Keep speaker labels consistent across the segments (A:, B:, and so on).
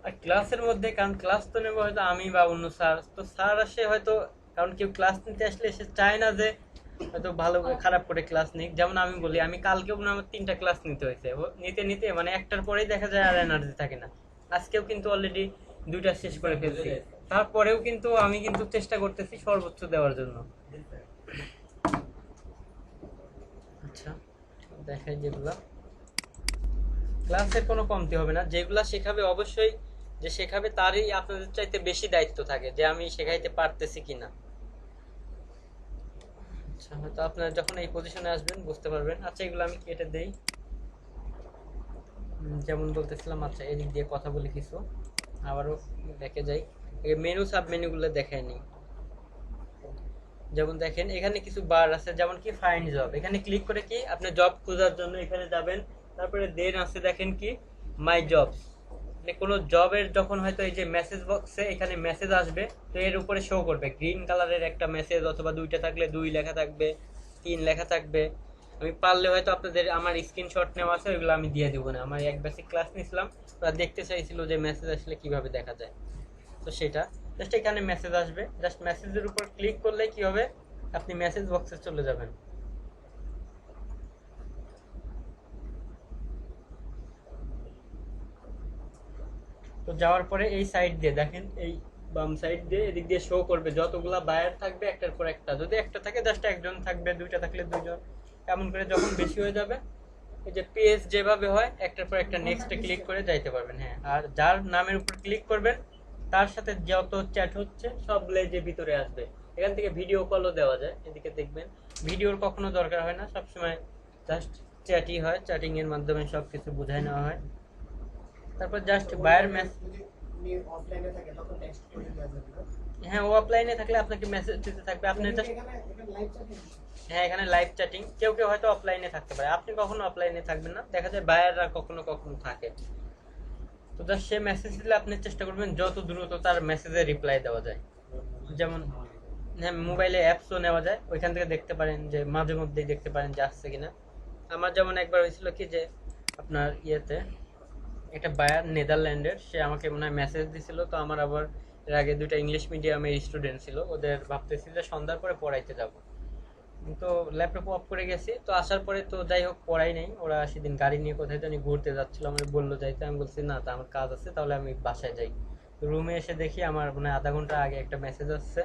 A: আর ক্লাসের মধ্যে, কারণ ক্লাস তো নেবো হয়তো আমি বা অন্য স্যার, তো স্যার আসে হয়তো, কারণ কেউ ক্লাস নিতে আসলে সে চায় না যে হয়তো ভালো করে খারাপ করে ক্লাস নিক। যেমন আমি বলি, আমি কালকেও মনে হয় আমার 3টা ক্লাস নিতে হয়েছে, নিতে নিতে মানে একটার পরেই দেখা যায় আর এনার্জি থাকে না। আজকেও কিন্তু অলরেডি 2টা শেষ করে ফেলছি, তারপরেও কিন্তু আমি কিন্তু চেষ্টা করতেছি সর্বোচ্চ দেওয়ার জন্য। আচ্ছা, দেখাই যেগুলা ক্লাসের কোনো কমতি হবে না, যেগুলা শেখাবে অবশ্যই যে শেখাবে তারই আপনাদের চাইতে বেশি দায়িত্ব থাকে যে আমি শেখাইতে পারতেছি কিনা। আচ্ছা, হয়তো আপনারা যখন এই পজিশনে আসবেন বুঝতে পারবেন। আচ্ছা, এগুলো আমি কেটে দেই। যেমন বলতেছিলাম, আচ্ছা এদিক দিয়ে কথা বলি কিছু, আবারও দেখে যাই। মেনু সাব মেনুগুলো দেখায় নি। যেমন দেখেন এখানে কিছু বার আছে, যেমন কি ফাইন্ড জব, এখানে ক্লিক করে কি আপনি জব খোঁজার জন্য এখানে যাবেন। তারপরে দেন আছে দেখেন কি মাই জবস, মানে কোনো জবের যখন হয়তো এই যে মেসেজ বক্সে এখানে মেসেজ আসবে, তো এর উপরে শো করবে গ্রিন কালারের একটা মেসেজ, অথবা 2টা থাকলে 2 লেখা থাকবে, 3 লেখা থাকবে। আমি পারলে হয়তো আপনাদের আমার স্ক্রিনশট নেওয়া আছে, ওইগুলো আমি দিয়ে দিব না, আমার এক বেসিক ক্লাস নিয়েছিলাম, ওরা দেখতে চাইছিল যে মেসেজ আসলে কিভাবে দেখা যায়। তো সেটা জাস্ট এখানে মেসেজ আসবে, জাস্ট মেসেজের উপর ক্লিক করলে কি হবে, আপনি মেসেজ বক্সে চলে যাবেন। তো যাওয়ার পরে এই সাইড দিয়ে দেখেন, এই বাম সাইড দিয়ে এদিক দিয়ে শো করবে যতগুলা বায়ার থাকবে একটার পর একটা, যদি একটা থাকে জাস্ট একজন থাকবে, 2টা থাকলে 2জন, এমন করে যখন বেশি হয়ে যাবে এই যে পেজ যেভাবে হয় একটার পর একটা নেক্সটে ক্লিক করে যাইতে পারবেন। হ্যাঁ, আর যার নামের উপর ক্লিক করবেন তার সাথে যত চ্যাট হচ্ছে সবগুলাই যে ভিতরে আসবে। এখান থেকে ভিডিও কলও দেওয়া যায়, এদিকে দেখবেন ভিডিওর কখনো দরকার হয় না, সবসময় জাস্ট চ্যাটই হয়, চ্যাটিং এর মাধ্যমে সবকিছু বোঝায় নেওয়া হয়। তারপর জাস্ট বায়ার মেসেজ, হ্যাঁ ও অফলাইনে থাকলে আপনাকে মেসেজ দিতে থাকবে, আপনি জাস্ট, হ্যাঁ এখানে লাইভ চ্যাটিং, কেউ কেউ হয়তো অফলাইনে থাকতে পারে, আপনি কখনো অফলাইনে থাকবেন না, দেখা যায় বায়াররা কখনো কখনো থাকে। তো জাস্ট সে মেসেজ দিলে আপনি চেষ্টা করবেন যত দ্রুত তার মেসেজে রিপ্লাই দেওয়া যায়। যেমন হ্যাঁ, মোবাইলে অ্যাপসও নেওয়া যায়, ওইখান থেকে দেখতে পারেন যে মাঝে মধ্যেই দেখতে পারেন যে আসছে কিনা। আমার যেমন একবার হয়েছিল কি যে আপনার ইয়েতে একটা বায়ার নেদারল্যান্ডের, সে আমাকে মনে হয় মেসেজ দিছিল, তো আমার আবার এর আগে 2টা ইংলিশ মিডিয়ামের স্টুডেন্ট ছিল, ওদের ভাবতেছি যে সন্ধ্যার পরে পড়াইতে যাব। তো ল্যাপটপ অফ করে গেছি, তো আসার পরে তো যাই হোক পড়াই নেই, ওরা সেদিন গাড়ি নিয়ে কোথায় জানি ঘুরতে যাচ্ছিল, আমি বললো যাইতে, আমি বলছি না তা আমার কাজ আছে, তাহলে আমি বাসায় যাই। রুমে এসে দেখি আমার মানে আধা ঘন্টা আগে একটা মেসেজ আসছে।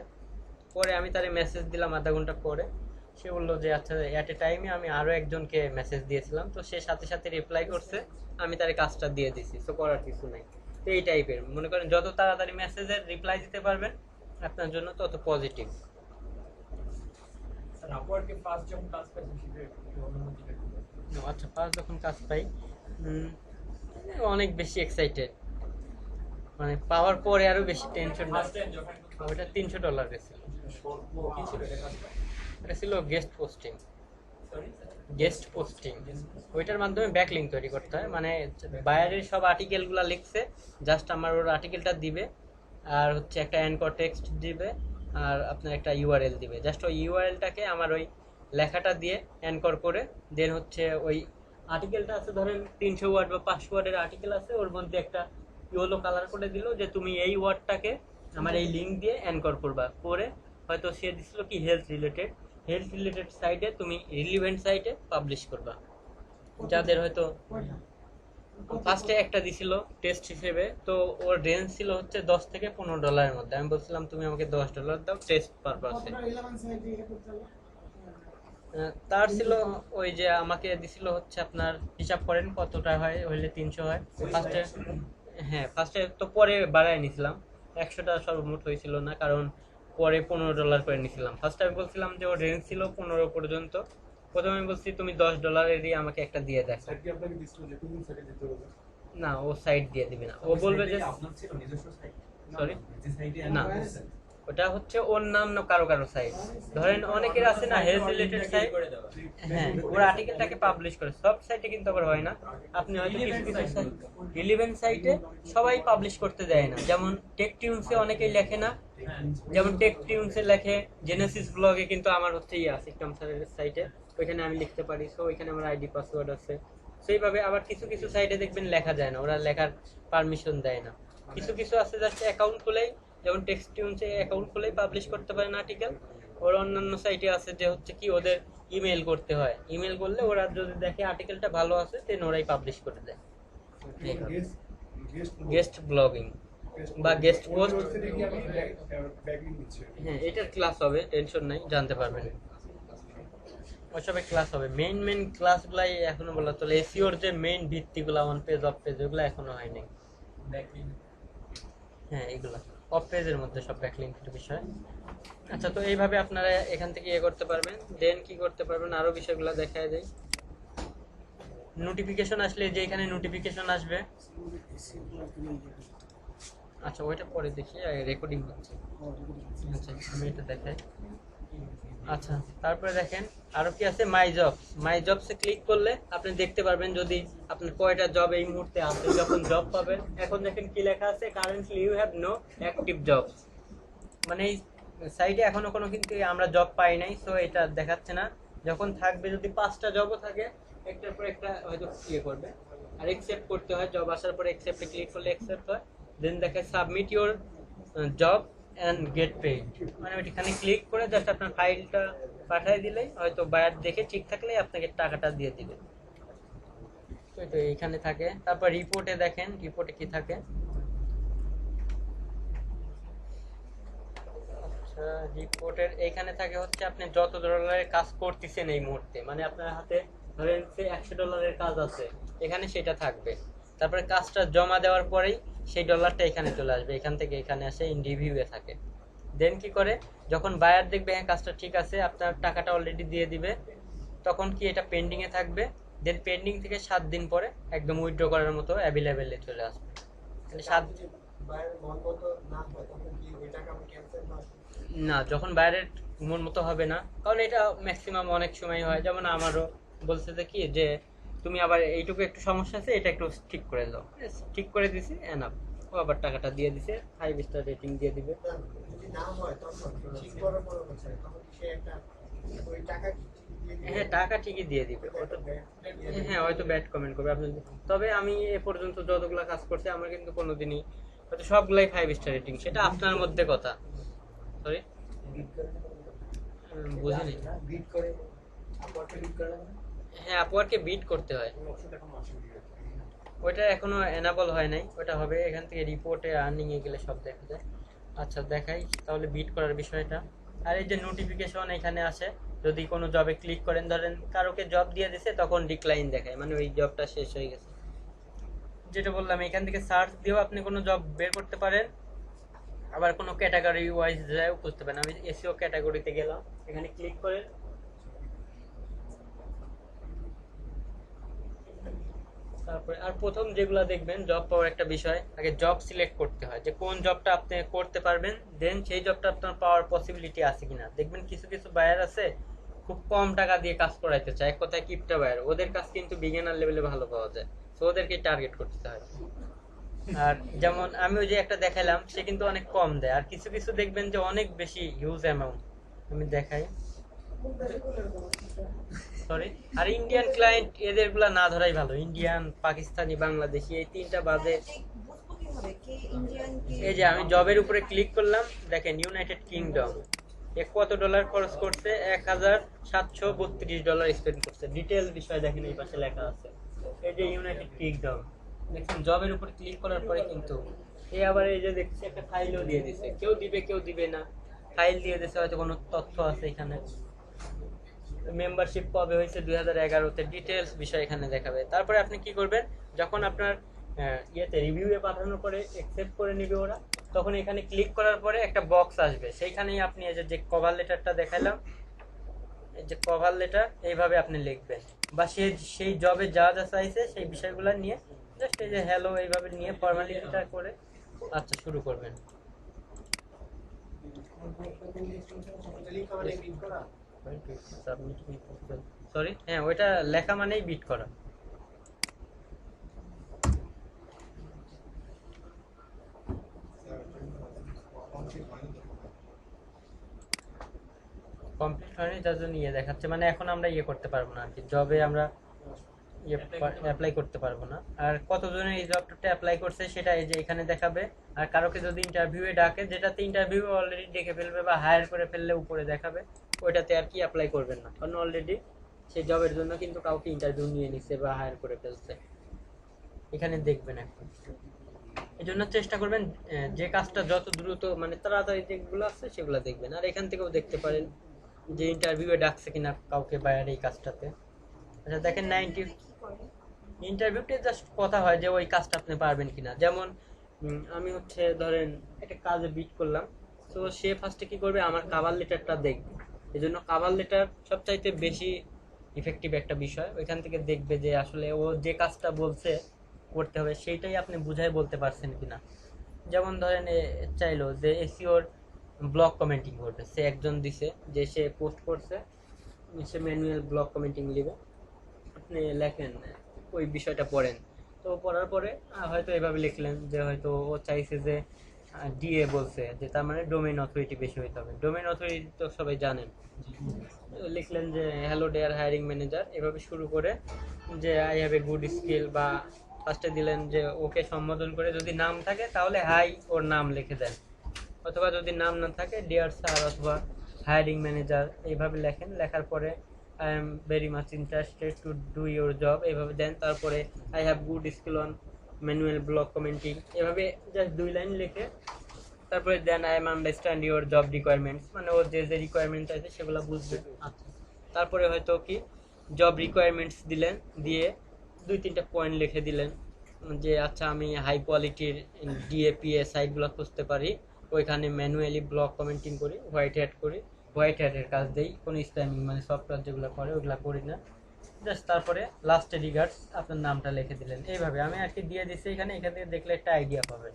A: পরে আমি তারে মেসেজ দিলাম আধা ঘন্টা পরে, সে বললো যে আচ্ছা অ্যাট এ টাইমে আমি আরো একজনকে মেসেজ দিয়েছিলাম, তো সে সাথে সাথে রিপ্লাই করছে, আমি তারে কাজটা দিয়ে দিছি, তো করার কিছু নাই। তো এই টাইপের মনে করেন যত তাড়াতাড়ি মেসেজের রিপ্লাই দিতে পারবেন আপনার জন্য তত পজিটিভ। আচ্ছা, ফার্স্ট যখন কাজ পাই অনেক বেশি এক্সাইটেড, মানে পাওয়ার পরে আরো বেশি টেনশন। ওটা $300 ছিল, এটা ছিল গেস্ট পোস্টিং। গেস্ট পোস্টিং ওইটার মাধ্যমে ব্যাকলিঙ্ক তৈরি করতে হয়, মানে বাইরের সব আর্টিকেলগুলো লিখছে, জাস্ট আমার ওর আর্টিকেলটা দিবে, আর হচ্ছে একটা অ্যানকর টেক্সট দিবে, আর আপনার একটা ইউআরএল দিবে, জাস্ট ওই ইউআরএলটাকে আমার ওই লেখাটা দিয়ে অ্যানকর করে দেন হচ্ছে ওই আর্টিকেলটা আছে, ধরেন 300 ওয়ার্ড বা 500 ওয়ার্ডের আর্টিকেল আছে, ওর মধ্যে একটা ইয়েলো কালার করে দিল যে তুমি এই ওয়ার্ডটাকে আমার এই লিঙ্ক দিয়ে অ্যানকর করবা, করে হয়তো সে দিছিল কি হেলথ রিলেটেড সাইটে, তুমি রিলিভেন্ট সাইটে পাবলিশ করবা, যাদের হয়তো ফার্স্টে একটা দিছিল টেস্ট হিসেবে, তো ওর রেঞ্জ ছিল হচ্ছে $10 থেকে $15 মধ্যে, আমি বলছিলাম তুমি আমাকে $10 দাও টেস্ট পারপাসে। তার ছিল ওই যে আমাকে দিছিল হচ্ছে আপনার হিসাব করেন কতটা হয়, হইলে 300 হয় ফার্স্টে। হ্যাঁ ফার্স্টে তো পরে বাড়ায় নিছিলাম, 100টা সর্বমোট হয়েছিল না, কারণ পরে $15 করে নিছিলাম। ফার্স্টে আমি বলছিলাম যে ওর রেঞ্জ ছিল 15 পর্যন্ত, প্রথমে আমি বলছি তুমি $10-এরই আমাকে একটা দিয়ে দেখো। না, ও সাইট দিয়ে দিবে না, ও বলবে যে সরি না, ওটা হচ্ছে অন্যান্য কারো কারো সাইট, ধরেন অনেকের আছে না হেলথ রিলেটেড সাইট, হ্যাঁ ওর আর্টিকেলটাকে পাবলিশ করে, সব সাইটে কিন্তু আবার হয় না, আপনি হয়তো কিছু কিছু সাইট রিলেভেন্ট সাইটে সবাই পাবলিশ করতে দেয় না, যেমন টেক টিউনসে অনেকেই লেখে না, যেমন টেক টিউনসে লেখে, জেনেসিস ব্লগে কিন্তু আমার হচ্ছে ইয়ে আছে ইকরাম স্যারের সাইটে, ওইখানে আমি লিখতে পারি, সো ওইখানে আমার আইডি পাসওয়ার্ড আছে, সেইভাবে আবার কিছু কিছু সাইটে দেখবেন লেখা যায় না, ওরা লেখার পারমিশন দেয় না। কিছু কিছু আছে জাস্ট অ্যাকাউন্ট খুলেই, যেমন টেক্সট টিউনসে অ্যাকাউন্ট খুলেই পাবলিশ করতে পারেন আর্টিকেল। ওর অন্যান্য সাইটে আছে যে হচ্ছে কি ওদের ইমেল করতে হয়, ইমেল করলে ওরা যদি দেখে আর্টিকেলটা ভালো আছে দেন ওরাই পাবলিশ করে দেয়। গেস্ট ব্লগিং বা গেস্ট পোস্ট, হ্যাঁ এটার ক্লাস হবে, টেনশন নাই, জানতে পারবেন ওইসবে ক্লাস হবে। মেইন ক্লাসগুলাই এখনো বলা চলে, এসইওর যে মেইন ভিত্তিগুলো অন পেজ অফ পেজ ওগুলো এখনো হয়নি। হ্যাঁ এগুলো অফ পেজের মধ্যে সব ব্যাকলিংকের বিষয়। আচ্ছা, তো এইভাবে আপনারা এখান থেকে ইয়ে করতে পারবেন। দেন কি করতে পারবেন, আরো বিষয়গুলো দেখায় দেয়। নোটিফিকেশন আসলে যে এখানে নোটিফিকেশন আসবে, আচ্ছা ওইটা পরে দেখি, রেকর্ডিং হচ্ছে। আচ্ছা আমি এটা দেখাই। আচ্ছা তারপরে দেখেন আরো কি আছে, মাই জবস। মাই জবসে ক্লিক করলে আপনি দেখতে পারবেন যদি আপনার কয়টা জব এই মুহূর্তে আছে, যখন জব পাবেন। এখন দেখেন কি লেখা আছে, currently you have no active jobs. মানে এই সাইটে এখনো কোনো কিন্তু আমরা জব পাই নাই, সো এটা দেখাচ্ছে না। যখন থাকবে, যদি 5টা জবও থাকে, একটার পর একটা হয়তো ইয়ে করবে। আর অ্যাকসেপ্ট করতে হয়, জব আসার পরে অ্যাকসেপ্টে ক্লিক করলে অ্যাকসেপ্ট হয়। দেন দেখে submit your job and get paid, মানে ওইখানে ক্লিক করে জাস্ট আপনার ফাইলটা পাঠিয়ে দিলেই হয়তো বায়ার দেখে ঠিক থাকলে আপনাকে টাকাটা দিয়ে দিবে। তো এইখানে থাকে। তারপর রিপোর্টে দেখেন, রিপোর্টে কি থাকে। রিপোর্টের এইখানে থাকে হচ্ছে আপনি যত ডলারের কাজ করতেছেন এই মুহূর্তে, মানে আপনার হাতে ধরেন $100 কাজ আছে, এখানে সেটা থাকবে। তারপরে কাজটা জমা দেওয়ার পরেই সেই ডলারটা এখানে চলে আসবে, এখান থেকে এখানে আসে ইন রিভিউয়ে থাকে। দেন কি করে, যখন বায়ার দেখবে হ্যাঁ কাজটা ঠিক আছে, আপনার টাকাটা অলরেডি দিয়ে দিবে, তখন কি এটা পেন্ডিং এ থাকবে। দেন পেন্ডিং থেকে 7 দিন পরে একদম উইথড্র করার মতো অ্যাভেলেবেলে চলে আসবে। মানে 7 না, যখন বাইরের মন মতো হবে না, কারণ এটা ম্যাক্সিমাম অনেক সময় হয়। যেমন আমারও বলছে যে কি, যে তুমি আবার এইটুকু একটু সমস্যা আছে, এটা একটু ঠিক করে দাও, ঠিক করে দিছি এনাফ। ও আবার টাকাটা দিয়ে দিছে, 5 স্টার রেটিং দিয়ে দিবে। হ্যাঁ টাকা ঠিকই দিয়ে দিবে হ্যাঁ হয়তো ব্যাড কমেন্ট করবে আপনি। তবে আমি এ পর্যন্ত যতগুলা কাজ করছি আমার কিন্তু কোনোদিনই হয়তো সবগুলাই 5 স্টার রেটিং, সেটা আপনার মধ্যে কথা। সরি বুঝিনি। হ্যাঁ আপওয়ার্কে বিট করতে হয়, ওইটা এখনো এনাবল হয় নাই, ওটা হবে। এখান থেকে রিপোর্টে আর্নিং এ গেলে সব দেখা যায়। আচ্ছা দেখাই তাহলে বিট করার বিষয়টা। আর এই যে নোটিফিকেশন এখানে আসে, যদি কোনো জবে ক্লিক করেন, ধরেন কারোকে জব দিয়ে দিছে, তখন ডিক্লাইন দেখায়, মানে ওই জবটা শেষ হয়ে গেছে। যেটা বললাম, এখান থেকে সার্চ দিয়েও আপনি কোনো জব বের করতে পারেন, আবার কোনো ক্যাটাগরি ওয়াইজ যাও খুঁজতে পারেন। আমি এসইও ক্যাটাগরিতে গেলাম, এখানে ক্লিক করে তারপরে আর প্রথম যেগুলো দেখবেন জব পাওয়ার একটা বিষয়, আগে জব সিলেক্ট করতে হয় যে কোন জবটা আপনি করতে পারবেন, দেন সেই জবটা আপনার পাওয়ার পসিবিলিটি আছে কিনা। দেখবেন কিছু কিছু বায়ার আছে খুব কম টাকা দিয়ে কাজ করাইতে চায়, এক কথায় কিপটা বায়ার, ওদের কাজ কিন্তু বিগিনার লেভেলে ভালো পাওয়া যায়, তো ওদেরকে টার্গেট করতে হয়। আর যেমন আমি ওই যে একটা দেখাইলাম, সে কিন্তু অনেক কম দেয়। আর কিছু কিছু দেখবেন যে অনেক বেশি হিউজ অ্যামাউন্ট। আমি দেখাই, সরি। আর ইন্ডিয়ান ক্লায়েন্ট এদেরগুলা না ধরাই ভালো, ইন্ডিয়ান, পাকিস্তানি, বাংলাদেশি এই তিনটা বাদে। এই যে আমি জবের উপরে ক্লিক করলাম, দেখেন ইউনাইটেড কিংডম এ কত ডলার খরচ করছে, $1732 স্পেন্ড করছে। ডিটেল বিষয় দেখেন এই পাশে লেখা আছে। এই যে ইউনাইটেড কিংডম, দেখছেন জবের উপর ক্লিক করার পরে কিন্তু এই আবার এই যে দেখছি একটা ফাইলও দিয়ে দিছে, কেউ দিবে কেউ দিবে না, ফাইল দিয়ে দিছে, হয়তো কোনো তথ্য আছে এখানে। মেম্বারশিপ কবে হয়েছে, 2011-তে, ডিটেলস বিষয় এখানে দেখাবে। তারপরে আপনি কি করবেন, যখন আপনার ইয়েতে রিভিউয়ে পাঠানোর পরে অ্যাকসেপ্ট করে নিবে ওরা, তখন এখানে ক্লিক করার পরে একটা বক্স আসবে, সেইখানেই আপনি এই যে কভার লেটারটা দেখাইলাম, এই যে কভার লেটার এইভাবে আপনি লিখবেন, বা সেই জবে যা যা চাইছে সেই বিষয়গুলো নিয়ে জাস্ট এই যে হ্যালো এইভাবে নিয়ে ফর্মালিটিটা করে আচ্ছা শুরু করবেন। সরি, হ্যাঁ ওইটা লেখা মানেই বিট করা। কমপ্লিট হয়নি, যার জন্য ইয়ে দেখাচ্ছে, মানে এখন আমরা ইয়ে করতে পারবো না আর কি, জবে আমরা অ্যাপ্লাই করতে পারবো না। আর কতজনের এই জবটা অ্যাপ্লাই করছে সেটা এই যে এখানে দেখাবে। আর কারোকে যদি ইন্টারভিউয়ে ডাকে, যেটাতে ইন্টারভিউ অলরেডি ডেকে ফেলবে বা হায়ার করে ফেললে উপরে দেখাবে, ওইটাতে আর কি অ্যাপ্লাই করবেন না, কারণ অলরেডি সেই জবের জন্য কিন্তু কাউকে ইন্টারভিউ নিয়ে নিচ্ছে বা হায়ার করে ফেলছে, এখানে দেখবেন এখন। এই জন্য চেষ্টা করবেন যে কাজটা যত দ্রুত মানে তাড়াতাড়ি যেগুলো আছে সেগুলো দেখবেন। আর এখান থেকেও দেখতে পারেন যে ইন্টারভিউয়ে ডাকছে কিনা কাউকে বাইরে এই কাজটাতে। আচ্ছা দেখেন 90 ইন্টারভিউতে জাস্ট কথা হয় যে ওই কাজটা আপনি পারবেন কিনা। যেমন আমি হচ্ছে ধরেন একটা কাজে বিট করলাম, তো সে ফার্স্টে কি করবে, আমার কাভার লেটারটা দেখবে। এই জন্য কাভার লেটার সবচাইতে বেশি ইফেক্টিভ একটা বিষয়। ওইখান থেকে দেখবে যে আসলে ও যে কাজটা বলছে করতে হবে সেইটাই আপনি বুঝাই বলতে পারছেন কিনা। যেমন ধরেন চাইলো যে এসিওর ব্লগ কমেন্টিং করবে, সে একজন দিছে যে সে পোস্ট করছে, সে ম্যানুয়াল ব্লগ কমেন্টিং লিখবে, আপনি লেখেন ওই বিষয়টা পড়েন। তো পড়ার পরে হয়তো এভাবে লিখলেন যে হয়তো ও চাইছে যে ডিএ বলছে, যে তার মানে ডোমেইন অথরিটি বেশি হইতে হবে। ডোমেইন অথরিটি তো সবাই জানেন। লিখলেন যে হ্যালো ডেয়ার হায়ারিং ম্যানেজার, এভাবে শুরু করে যে I have a good skill, বা ফার্স্টে দিলেন যে ওকে সম্বোধন করে, যদি নাম থাকে তাহলে হাই ওর নাম লিখে দেন, অথবা যদি নাম না থাকে ডিয়ার স্যার অথবা হায়ারিং ম্যানেজার এইভাবে লেখেন। লেখার পরে I am very much interested to do your job এইভাবে দেন। তারপরে I have good skill on manual blog commenting, এভাবে জাস্ট 2 লাইন লিখে তারপরে দেন I am understand your job requirements, মানে ওর যে যে রিকোয়ারমেন্ট আছে সেগুলো বুঝবে। আচ্ছা, তারপরে হয়তো কি জব রিকোয়ারমেন্টস দিলেন, দিয়ে 2-3টা পয়েন্ট লিখে দিলেন যে আচ্ছা আমি হাই কোয়ালিটির ডিএপিএ সাইটগুলো খুঁজতে পারি, ওইখানে ম্যানুয়ালি ব্লগ কমেন্টিং করি, হোয়াইট হ্যাট করি, হোয়াইট হ্যাটের কাজ দেই, কোনো স্প্যামিং মানে সফটওয়্যার যেগুলো করে ওগুলো করি না। জাস্ট তারপরে লাস্টে রিগার্ডস আপনার নামটা লিখে দিলেন। এইভাবে আমি আর কি দিয়ে দিচ্ছি এখানে, এখান থেকে দেখলে একটা আইডিয়া পাবেন।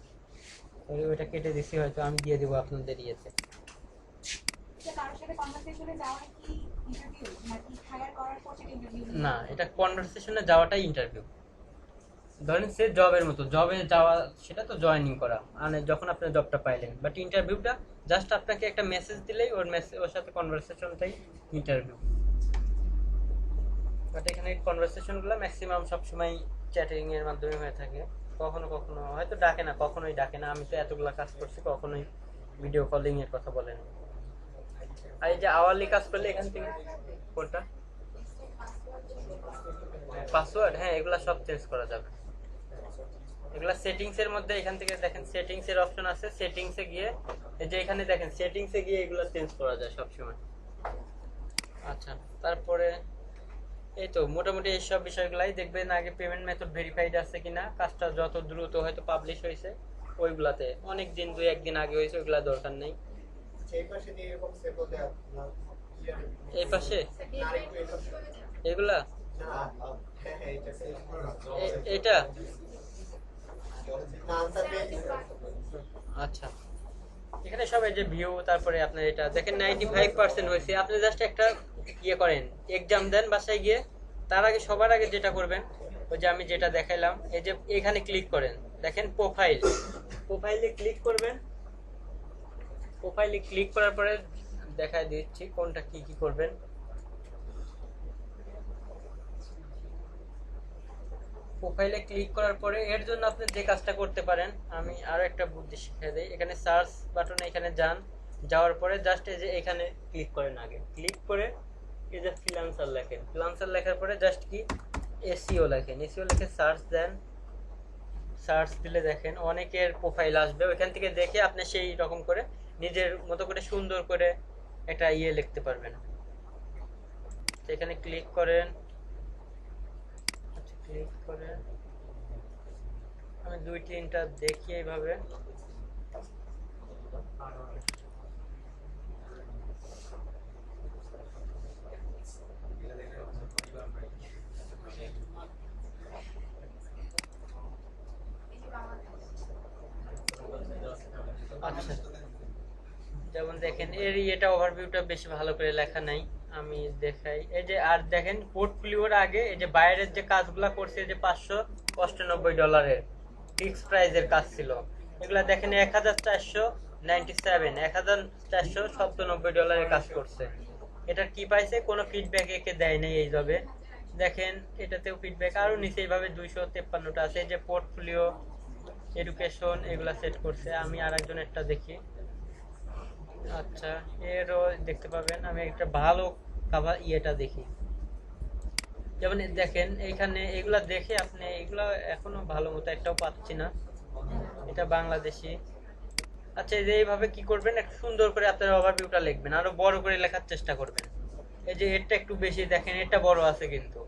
A: ওইটা কেটে দিচ্ছি, হয়তো আমি দিয়ে দেবো আপনাদের ইয়েতে। না, এটা কনভারসেশনে যাওয়াটাই ইন্টারভিউ। ধরেন সে জবের মতো, জবে যাওয়া সেটা তো জয়েনিং করা, মানে যখন আপনি জবটা পাইলেন। বাট ইন্টারভিউটা জাস্ট আপনাকে একটা মেসেজ দিলেই ওর সাথে কনভারসেশনটাই ইন্টারভিউ। বাট এখানে কনভারসেশনগুলো ম্যাক্সিমাম সবসময় চ্যাটিং এর মাধ্যমে হয়ে থাকে। কখনো কখনো হয়তো ডাকে না, কখনোই ডাকে না। আমি তো এতগুলা কাজ করছি, কখনোই ভিডিও কলিং এর কথা বলেন। আর এই যে আওয়ারলি কাজ করলে এখান থেকে কোনটা পাসওয়ার্ড, হ্যাঁ এগুলা সব চেঞ্জ করা যাবে। এগুলা সেটিংস এর মধ্যে, এখান থেকে দেখেন সেটিংস এর অপশন আছে, সেটিংস এ গিয়ে এই যে এখানে দেখেন সেটিংস এ গিয়ে এগুলা চেঞ্জ করা যায় সব সময়। আচ্ছা, তারপরে এই তো মোটামুটি এইসব বিষয়গুলাই দেখবেন। আগে পেমেন্ট মেথড ভেরিফাইড আছে কিনা, কাজটা যত দ্রুত হয়তো পাবলিশ হয়েছে ওইগুলাতে, অনেক দিন 2-1 দিন আগে হয়েছে ওইগুলা দরকার নেই। এই পাশে এগুলা এটা আচ্ছা, এখানে সব এই যে ভিউ, তারপরে আপনার এটা দেখেন 95% হয়েছে। আপনি জাস্ট একটা ইয়ে করেন, এক্সাম দেন বাসায় গিয়ে, তার আগে সবার আগে যেটা করবেন ওই যে আমি যেটা দেখাইলাম, এই যে এখানে ক্লিক করেন, দেখেন প্রোফাইল, প্রোফাইলে ক্লিক করবেন। প্রোফাইলে ক্লিক করার পরে দেখাই দিচ্ছি কোনটা কি কি করবেন। প্রোফাইলে ক্লিক করার পরে এর জন্য আপনি যে কাজটা করতে পারেন, আমি আরো একটা বুদ্ধি শিখিয়ে দিই। এখানে সার্চ বাটনে এখানে যান, যাওয়ার পরে জাস্ট এই যে এখানে ক্লিক করেন। আগে ক্লিক করে এই যে ফ্রিল্যান্সার লেখেন, ফ্রিল্যান্সার লেখার পরে জাস্ট কি এসইও লেখেন, এসইও লিখে সার্চ দেন। সার্চ দিলে দেখেন অনেকের প্রোফাইল আসবে, ওইখান থেকে দেখে আপনি সেই রকম করে নিজের মতো করে সুন্দর করে একটা ইয়ে লিখতে পারবেন। এখানে ক্লিক করেন, ক্লিক করে আমি 2-3টা দেখি এইভাবে। আচ্ছা, যেমন দেখেন এর এটা ওভারভিউটা বেশি ভালো করে লেখা নাই, আমি দেখাই। এই যে আর দেখেন পোর্টফোলিওর আগে এই যে বাইরের যে কাজগুলা করছে, যে $598 ফিক্সড প্রাইজের কাজ ছিল, এগুলা দেখেন $1497 কাজ করছে। এটার কি পাইছে, কোনো ফিডব্যাক একে দেয় নাই এই জবে। দেখেন এটাতেও ফিডব্যাক আরো নিচে এইভাবে 253টা আছে, এই যে পোর্টফোলিও, এডুকেশন, এগুলা সেট করছে। আমি আরেকজনেরটা দেখি। আচ্ছা, এরও দেখতে পাবেন। আমি একটা ভালো কাভার ইয়েটা দেখি, যেমন দেখেন এইখানে এগুলা দেখে আপনি এগুলা এখনো ভালো মতো একটাও পাচ্ছি না, এটা বাংলাদেশি। আচ্ছা, এই যে এইভাবে কি করবেন, একটু সুন্দর করে আপনার ওভারভিউটা লিখবেন, আরো বড় করে লেখার চেষ্টা করবেন। এই যে এটা একটু বেশি দেখেন, এটা বড় আছে কিন্তু।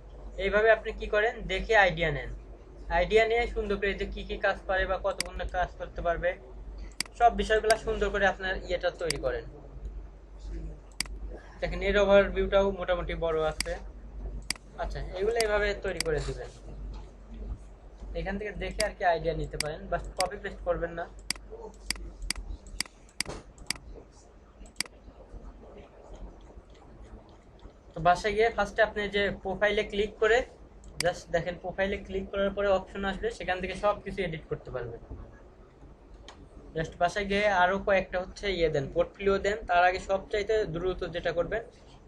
A: এইভাবে আপনি কি করেন, দেখে আইডিয়া নেন, আইডিয়া নিয়ে সুন্দর করে যে কি কি কাজ পারে বা কত ঘন্টা কাজ করতে পারবে, সব বিষয়গুলো সুন্দর করে আপনার ইয়েটা তৈরি করেন। দেখেন এর ওভারভিউটাও মোটামুটি বড় আছে। আচ্ছা, এগুলো এইভাবে তৈরি করে দিবেন, এখান থেকে দেখে আর কি আইডিয়া নিতে পারেন, বাস কপি পেস্ট করবেন না। তো বাসায় গিয়ে ফার্স্টে আপনি যে প্রোফাইলে ক্লিক করে জাস্ট দেখেন, প্রোফাইলে ক্লিক করার পরে অপশন আসবে, সেখান থেকে সব কিছু এডিট করতে পারবেন। জাস্ট বাসায় গিয়ে আরো কয়েকটা হচ্ছে ইয়ে দেন, পোর্টফোলিও দেন। তার আগে সবচাইতে দ্রুত যেটা করবেন,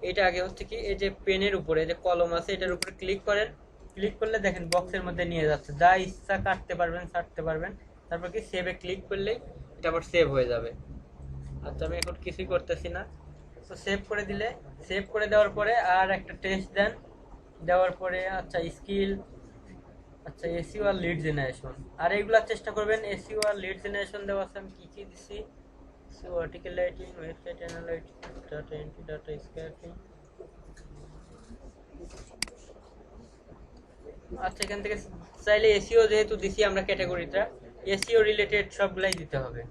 A: এটা আগে হচ্ছে কি, এই যে পেনের উপরে যে কলম আছে এটার উপরে ক্লিক করেন। ক্লিক করলে দেখেন বক্সের মধ্যে নিয়ে যাচ্ছে, যা ইচ্ছা কাটতে পারবেন, ছাড়তে পারবেন। তারপর কি সেভে ক্লিক করলেই এটা আবার সেভ হয়ে যাবে। আচ্ছা, আমি এখন কিছুই করতেছি না। তো সেভ করে দিলে, সেভ করে দেওয়ার পরে আর একটা টেস্ট দেন, দেওয়ার পরে আচ্ছা স্কিল, আচ্ছা এসইও আর লিড জেনারেশন, আর এইগুলা চেষ্টা করবেন। এসইও আর লিড জেনারেশন দেওয়া আছে, আমি কি কি দিছি, so article writing, website analytics, data entry, data scraping. আচ্ছা, এখান থেকে চাইলে এসইও যেহেতু দিছি আমরা ক্যাটাগরিটা, এসইও রিলেটেড সবগুলাই দিতে হবে।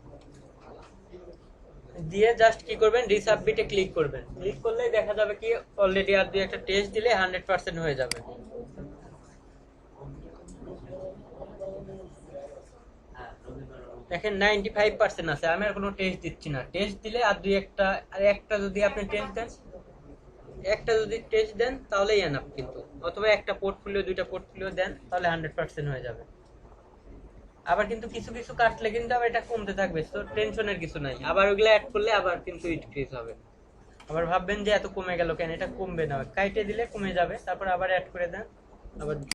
A: দিয়ে জাস্ট কি করবেন, রিসাবমিটে ক্লিক করবেন। ক্লিক করলেই দেখা যাবে কি অলরেডি আর দুই একটা টেস্ট দিলে 100% হয়ে যাবে। দেখেন 95% আছে, আমি আর কোনো টেস্ট দিচ্ছি না। টেস্ট দিলে আর দুই একটা, আর একটা যদি আপনি টেস্ট দেন, একটা যদি টেস্ট দেন তাহলেই এনাফ কিন্তু, অথবা একটা পোর্টফোলিও, দুইটা পোর্টফোলিও দেন, তাহলে 100% হয়ে যাবে। আবার কিন্তু কিছু কিছু কাটলে কিন্তু আবার এটা কমতে থাকবে, তো টেনশনের কিছু নাই। আবার ওগুলো অ্যাড করলে আবার কিন্তু ইনক্রিজ হবে। আবার ভাববেন যে এত কমে গেল কেন, এটা কমবে না, কাইটে দিলে কমে যাবে, তারপর আবার অ্যাড করে দেন, আবার